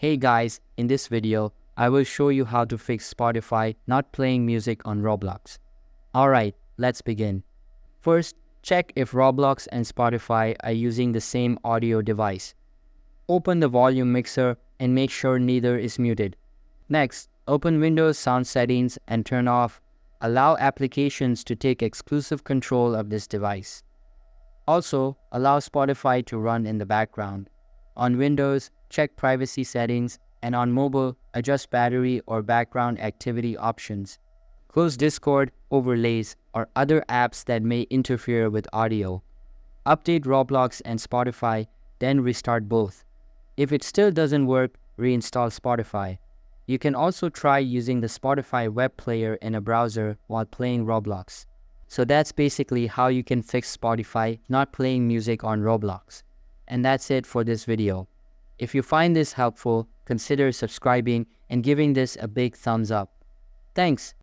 Hey guys, in this video, I will show you how to fix Spotify not playing music on Roblox. Alright, let's begin. First, check if Roblox and Spotify are using the same audio device. Open the volume mixer and make sure neither is muted. Next, open Windows Sound Settings and turn off Allow applications to take exclusive control of this device. Also, allow Spotify to run in the background. On Windows, check privacy settings, and on mobile, adjust battery or background activity options. Close Discord, overlays, or other apps that may interfere with audio. Update Roblox and Spotify, then restart both. If it still doesn't work, reinstall Spotify. You can also try using the Spotify web player in a browser while playing Roblox. So that's basically how you can fix Spotify not playing music on Roblox. And that's it for this video. If you find this helpful, consider subscribing and giving this a big thumbs up. Thanks.